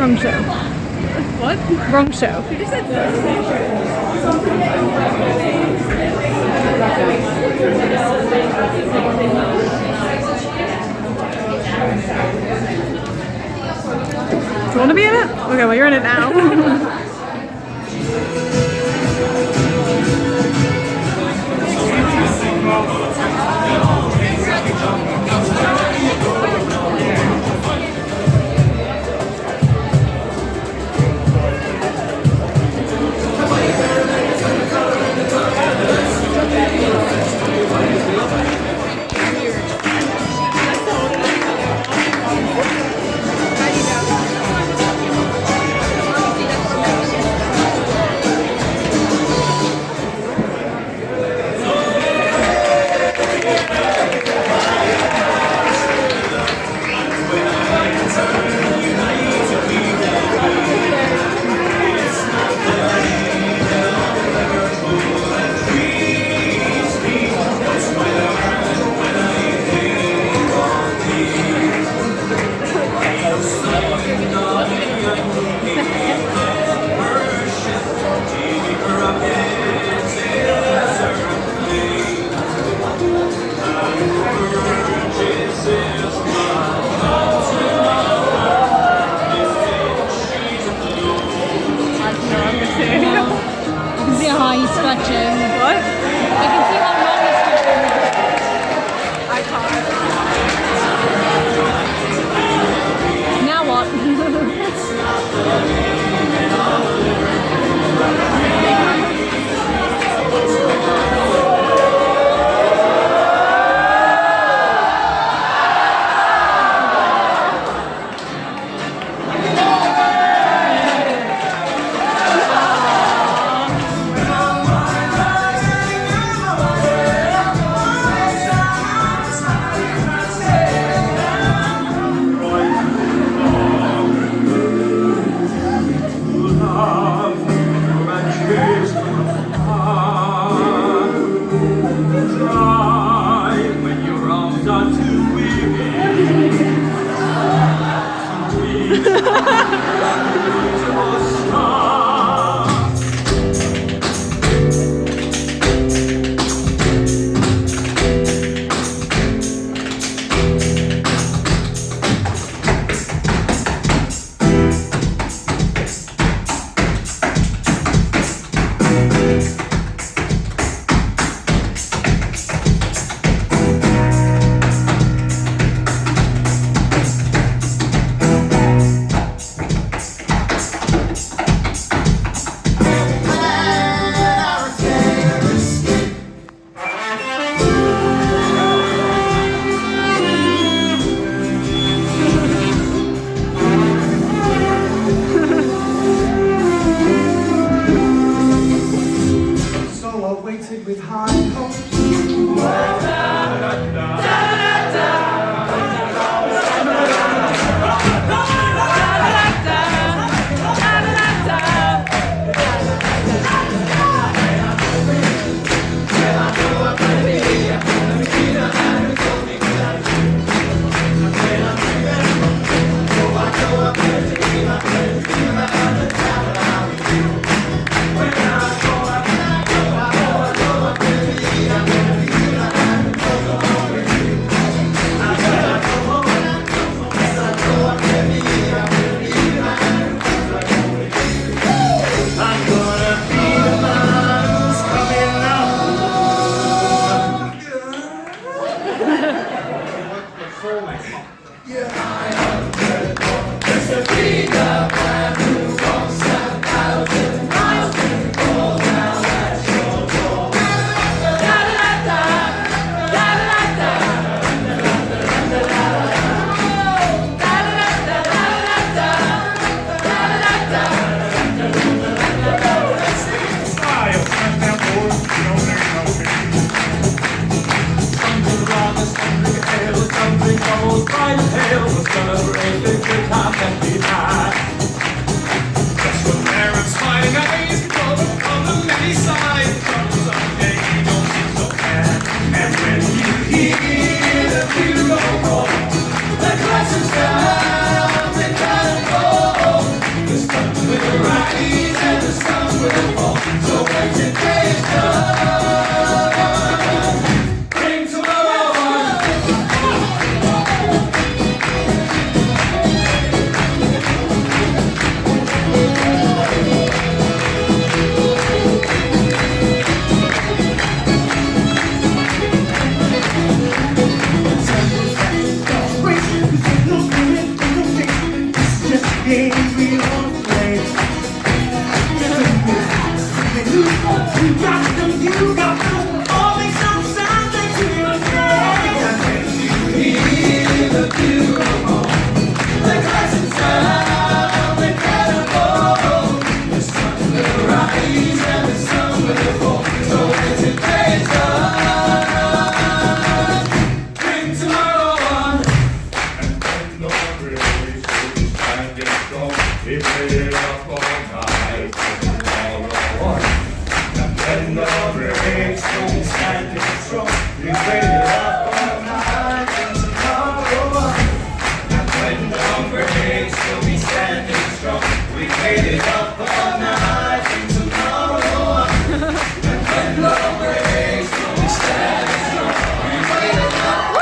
Wrong show. What? Wrong show. You just said Do you want to be in it? Okay, well you're in it now. games we won't play. You got them, you got them. All these songs sound like to your face. And when you hear the beautiful, the classic sound, the cannonball, the sun will rise and the sun will fall. So when today's done, bring tomorrow on. And when the race will be standing strong, we made it up all night and tomorrow on. And when the race will be standing strong, we made it up all night and tomorrow on. And when the race will be standing strong, we made it up all night and tomorrow on. And when the race will be standing strong, we made it up.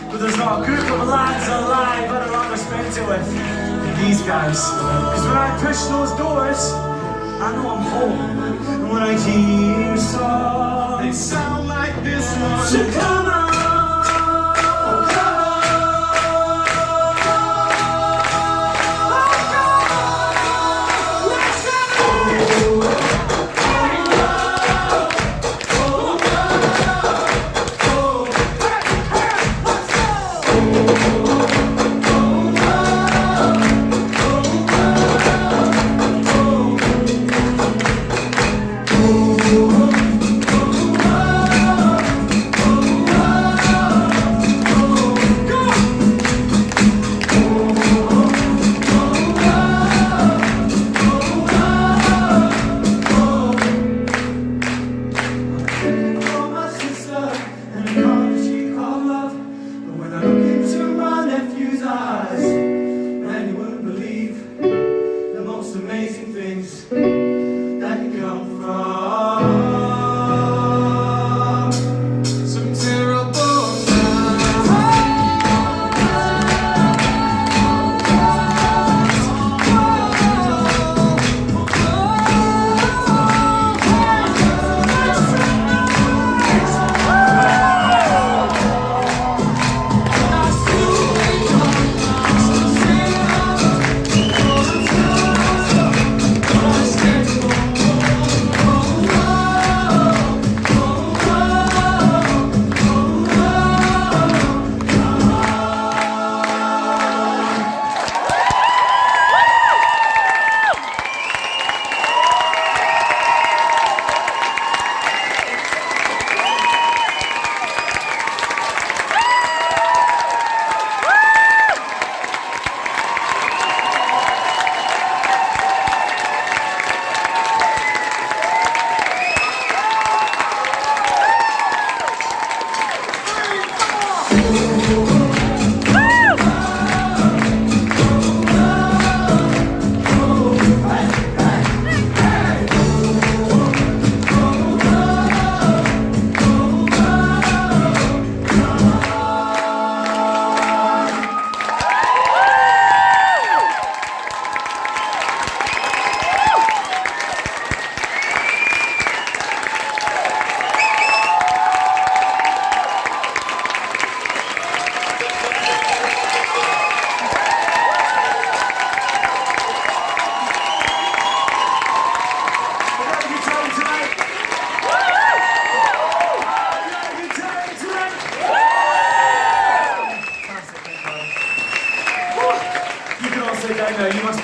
But there's not a group of lads alive I'd rather spend it with than these guys. Cause when I push those doors, I know I'm home. And when I hear songs, they sound like this one. So come on.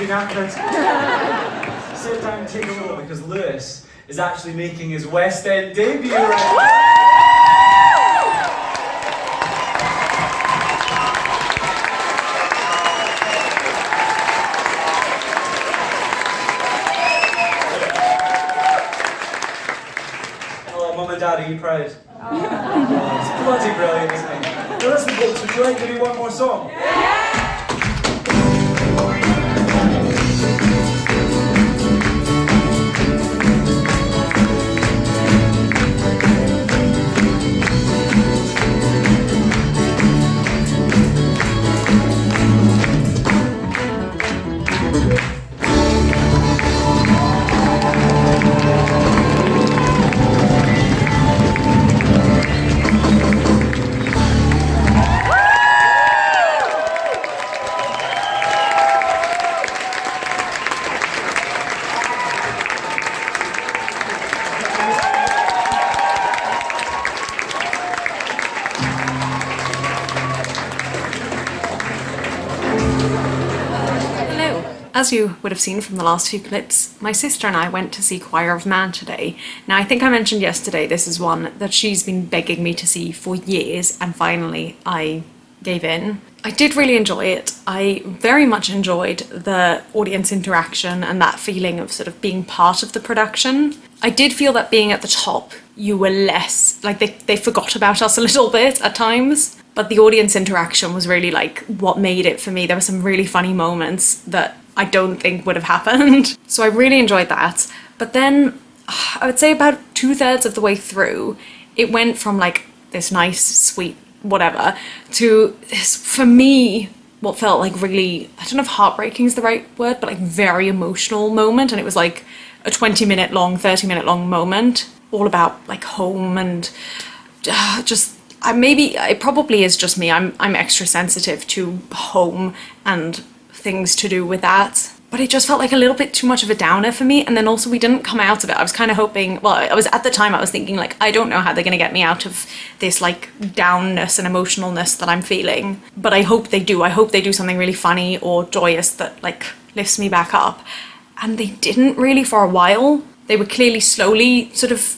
you knackered? Sit down and take a roll because Lewis is actually making his West End debut right now. Oh, Mum and Dad, are you proud? Oh, it's bloody brilliant, isn't it? Now listen folks, would you like to do one more song? As you would have seen from the last few clips, my sister and I went to see Choir of Man today. Now, I think I mentioned yesterday this is one that she's been begging me to see for years, and finally I gave in. I did really enjoy it. I very much enjoyed the audience interaction and that feeling of sort of being part of the production. I did feel that being at the top, you were less, like they forgot about us a little bit at times, but the audience interaction was really like what made it for me. There were some really funny moments that I don't think would have happened. So I really enjoyed that. But then I would say about 2/3 of the way through, it went from like this nice, sweet, whatever, to this, for me, what felt like really, I don't know if heartbreaking is the right word, but like very emotional moment. And it was like a 20-minute long, 30-minute long moment, all about like home and just, it probably is just me. I'm extra sensitive to home and things to do with that, but it just felt like a little bit too much of a downer for me. And then also we didn't come out of it. I was kind of hoping, well, I was at the time I was thinking like, I don't know how they're gonna get me out of this like downness and emotionalness that I'm feeling, but I hope they do. I hope they do something really funny or joyous that like lifts me back up. And they didn't really for a while. They were clearly slowly sort of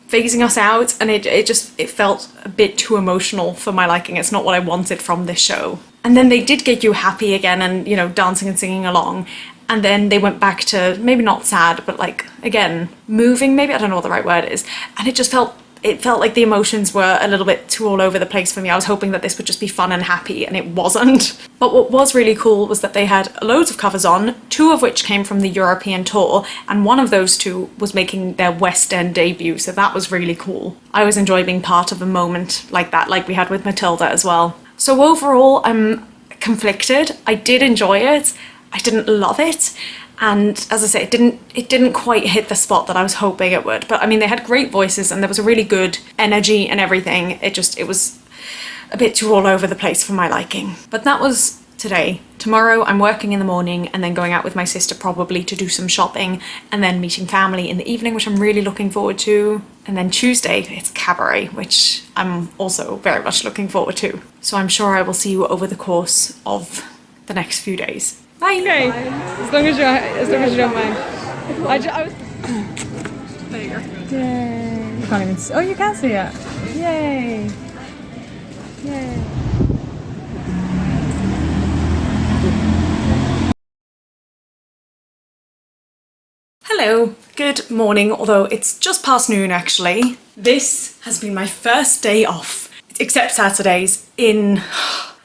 phasing us out, and it felt a bit too emotional for my liking. It's not what I wanted from this show. And then they did get you happy again and, you know, dancing and singing along. And then they went back to maybe not sad, but like, again, moving, maybe, I don't know what the right word is. And it felt like the emotions were a little bit too all over the place for me. I was hoping that this would just be fun and happy, and it wasn't. But what was really cool was that they had loads of covers on, 2 of which came from the European tour, and one of those 2 was making their West End debut, so that was really cool. I always enjoy being part of a moment like that, like we had with Matilda as well. So overall, I'm conflicted. I did enjoy it. I didn't love it. And as I say, it didn't quite hit the spot that I was hoping it would. But I mean, they had great voices and there was a really good energy and everything. It was a bit too all over the place for my liking. But that was today. Tomorrow I'm working in the morning and then going out with my sister probably to do some shopping and then meeting family in the evening, which I'm really looking forward to. And then Tuesday it's Cabaret, which I'm also very much looking forward to. So I'm sure I will see you over the course of the next few days. Bye! Okay, as long as you don't mind. I was... There you go. Yay! You can't even see. Oh, you can see it! Yay! Yay! Hello, good morning, although it's just past noon actually. This has been my first day off, except Saturdays, in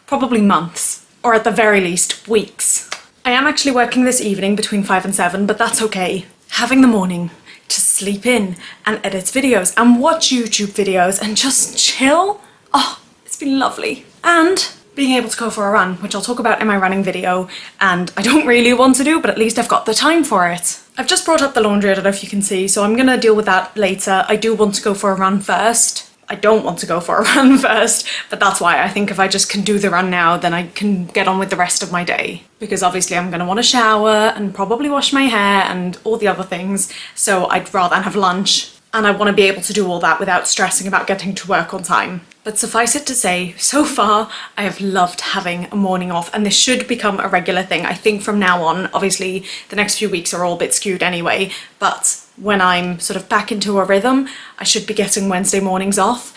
probably months, or at the very least, weeks. I am actually working this evening between 5 and 7, but that's okay. Having the morning to sleep in and edit videos and watch YouTube videos and just chill, oh, it's been lovely. And being able to go for a run, which I'll talk about in my running video, and I don't really want to do, but at least I've got the time for it. I've just brought up the laundry, I don't know if you can see, so I'm gonna deal with that later. I do want to go for a run first. I don't want to go for a run first, but that's why I think if I just can do the run now, then I can get on with the rest of my day. Because obviously I'm gonna want to shower and probably wash my hair and all the other things, so I'd rather have lunch. And I want to be able to do all that without stressing about getting to work on time. But suffice it to say, so far I have loved having a morning off, and this should become a regular thing. I think from now on, obviously the next few weeks are all a bit skewed anyway, but when I'm sort of back into a rhythm, I should be getting Wednesday mornings off.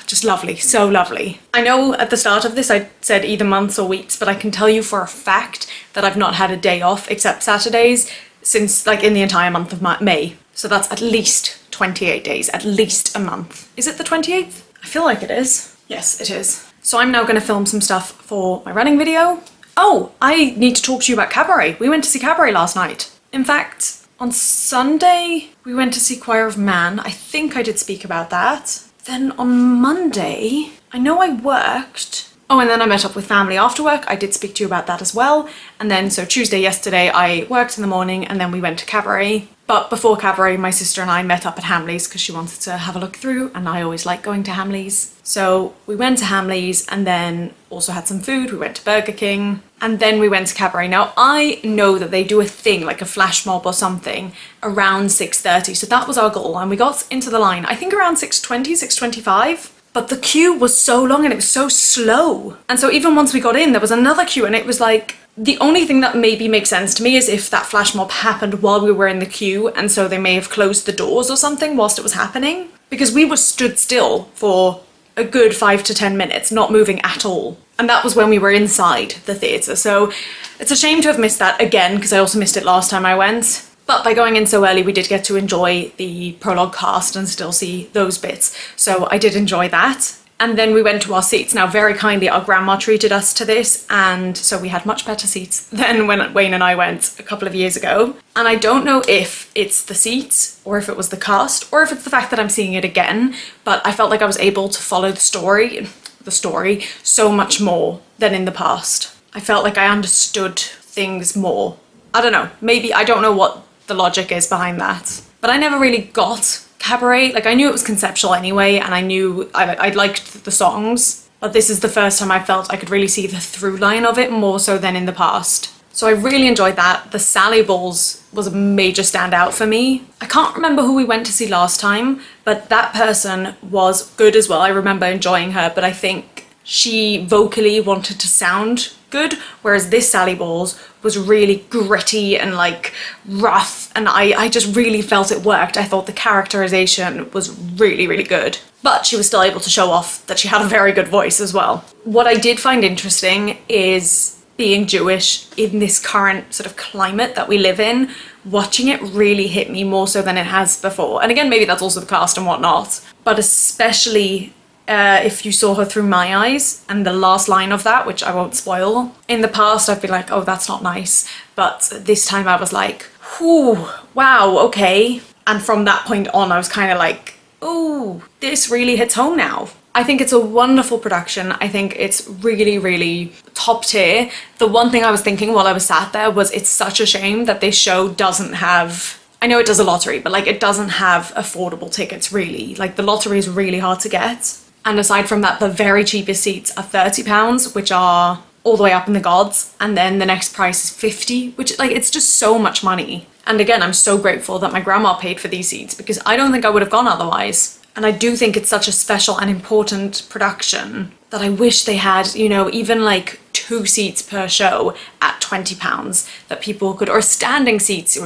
Just lovely, so lovely. I know at the start of this I said either months or weeks, but I can tell you for a fact that I've not had a day off except Saturdays since like in the entire month of May. So that's at least 28 days, at least a month. Is it the 28th? I feel like it is. Yes, it is. So I'm now going to film some stuff for my running video. Oh, I need to talk to you about Cabaret. We went to see Cabaret last night. In fact, on Sunday, we went to see Choir of Man. I think I did speak about that. Then on Monday, I know I worked. Oh, and then I met up with family after work. I did speak to you about that as well. And then, so Tuesday, yesterday, I worked in the morning and then we went to Cabaret. But before Cabaret, my sister and I met up at Hamley's because she wanted to have a look through, and I always like going to Hamley's. So we went to Hamley's and then also had some food. We went to Burger King and then we went to Cabaret. Now, I know that they do a thing, like a flash mob or something, around 6:30. So that was our goal. And we got into the line, I think around 6:20, 6:25. But the queue was so long and it was so slow. And so even once we got in, there was another queue, and it was like, the only thing that maybe makes sense to me is if that flash mob happened while we were in the queue, and so they may have closed the doors or something whilst it was happening. Because we were stood still for a good 5 to 10 minutes, not moving at all. And that was when we were inside the theatre. So it's a shame to have missed that again, because I also missed it last time I went. But by going in so early, we did get to enjoy the prologue cast and still see those bits. So I did enjoy that. And then we went to our seats. Now, very kindly, our grandma treated us to this, and so we had much better seats than when Wayne and I went a couple of years ago. And I don't know if it's the seats, or if it was the cast, or if it's the fact that I'm seeing it again, but I felt like I was able to follow the story so much more than in the past. I felt like I understood things more. I don't know, maybe, I don't know what the logic is behind that. But I never really got Cabaret. Like, I knew it was conceptual anyway, and I knew I liked the songs, but this is the first time I felt I could really see the through line of it more so than in the past. So I really enjoyed that. The Sally Balls was a major standout for me. I can't remember who we went to see last time, but that person was good as well. I remember enjoying her, but I think she vocally wanted to sound good, whereas this Sally Balls was really gritty and like rough, and I just really felt it worked. I thought the characterization was really, really good. But she was still able to show off that she had a very good voice as well. What I did find interesting is being Jewish in this current sort of climate that we live in. Watching it really hit me more so than it has before. And again, maybe that's also the cast and whatnot, but especially if you saw her through my eyes, and the last line of that, which I won't spoil. In the past, I've been like, oh, that's not nice. But this time I was like, whew, wow, okay. And from that point on, I was kind of like, oh, this really hits home now. I think it's a wonderful production. I think it's really, really top tier. The one thing I was thinking while I was sat there was, it's such a shame that this show doesn't have, I know it does a lottery, but like, it doesn't have affordable tickets really. Like, the lottery is really hard to get. And aside from that, the very cheapest seats are £30, which are all the way up in the gods. And then the next price is 50, which, like, it's just so much money. And again, I'm so grateful that my grandma paid for these seats, because I don't think I would have gone otherwise. And I do think it's such a special and important production that I wish they had, you know, even like 2 seats per show at £20 that people could, or standing seats.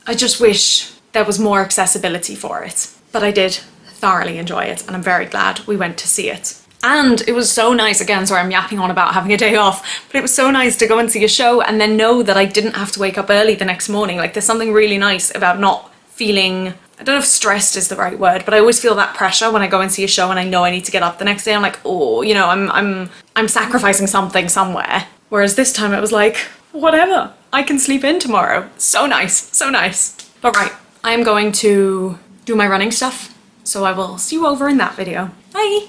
I just wish there was more accessibility for it. But I did thoroughly enjoy it, and I'm very glad we went to see it. And it was so nice, again, sorry I'm yapping on about having a day off, but it was so nice to go and see a show and then know that I didn't have to wake up early the next morning. Like, there's something really nice about not feeling, I don't know if stressed is the right word, but I always feel that pressure when I go and see a show and I know I need to get up the next day. I'm like, oh, you know, I'm sacrificing something somewhere. Whereas this time it was like, whatever, I can sleep in tomorrow. So nice, so nice. But right, I am going to do my running stuff, so I will see you over in that video. Bye!